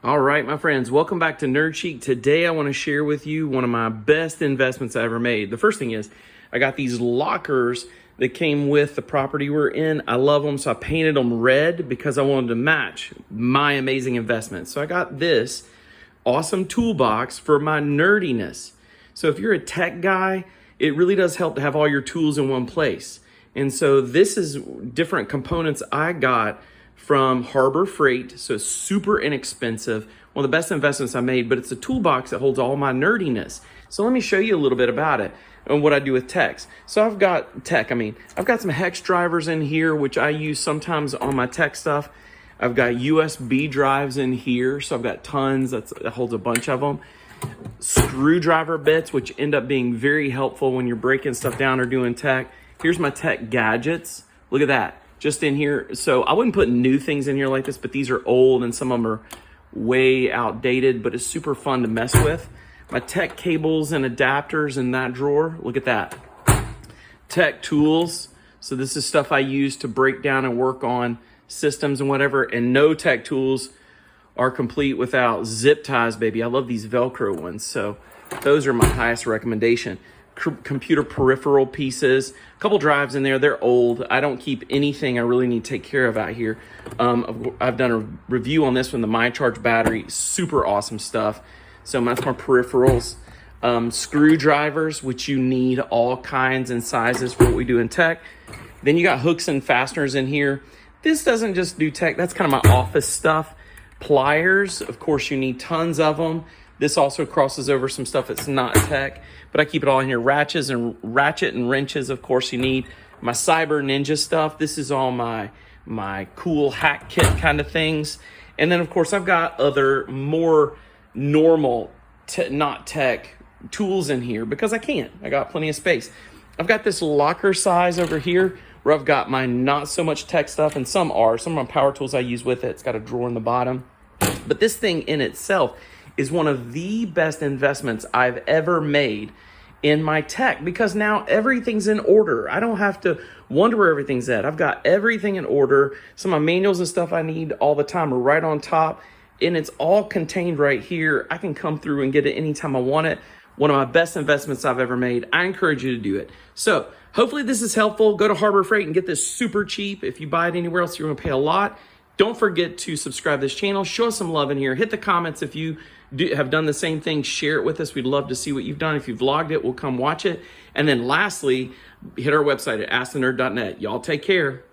All right, my friends, welcome back to Nerd Chic. Today, I want to share with you one of my best investments I ever made. The first thing is I got these lockers that came with the property we're in. I love them, so I painted them red because I wanted to match my amazing investment. So I got this awesome toolbox for my nerdiness. So if you're a tech guy, it really does help to have all your tools in one place. And so this is different components I got from Harbor Freight, so it's super inexpensive. One of the best investments I made, but it's a toolbox that holds all my nerdiness. So let me show you a little bit about it and what I do with techs. So I've got some hex drivers in here, which I use sometimes on my tech stuff. I've got USB drives in here, so I've got tons, that holds a bunch of them. Screwdriver bits, which end up being very helpful when you're breaking stuff down or doing tech. Here's my tech gadgets. Look at that. Just in here. So I wouldn't put new things in here like this, but these are old and some of them are way outdated, but it's super fun to mess with. My tech cables and adapters in that drawer. Look at that. Tech tools. So this is stuff I use to break down and work on systems and whatever. And no tech tools are complete without zip ties, baby. I love these Velcro ones. So those are my highest recommendation. Computer peripheral pieces, a couple drives in there. They're old. I don't keep anything I really need to take care of out here. I've done a review on this one, the MyCharge battery, super awesome stuff. So that's my peripherals. Screwdrivers, which you need all kinds and sizes for what we do in tech. Then you got hooks and fasteners in here. This doesn't just do tech, that's kind of my office stuff. Pliers, of course you need tons of them. This also crosses over some stuff that's not tech, but I keep it all in here. Ratchet and wrenches, of course, you need. My Cyber Ninja stuff. This is all my cool hack kit kind of things. And then, of course, I've got other more normal, not tech tools in here because I can't. I got plenty of space. I've got this locker size over here where I've got my not so much tech stuff, and some of my power tools I use with it. It's got a drawer in the bottom. But this thing in itself is one of the best investments I've ever made in my tech because now everything's in order. I don't have to wonder where everything's at. I've got everything in order. Some of my manuals and stuff I need all the time are right on top, and it's all contained right here. I can come through and get it anytime I want it. One of my best investments I've ever made. I encourage you to do it. So hopefully this is helpful. Go to Harbor Freight and get this super cheap. If you buy it anywhere else, you're going to pay a lot. Don't forget to subscribe to this channel. Show us some love in here. Hit the comments if you have done the same thing. Share it with us. We'd love to see what you've done. If you've vlogged it, we'll come watch it. And then lastly, hit our website at askthenerd.net. Y'all take care.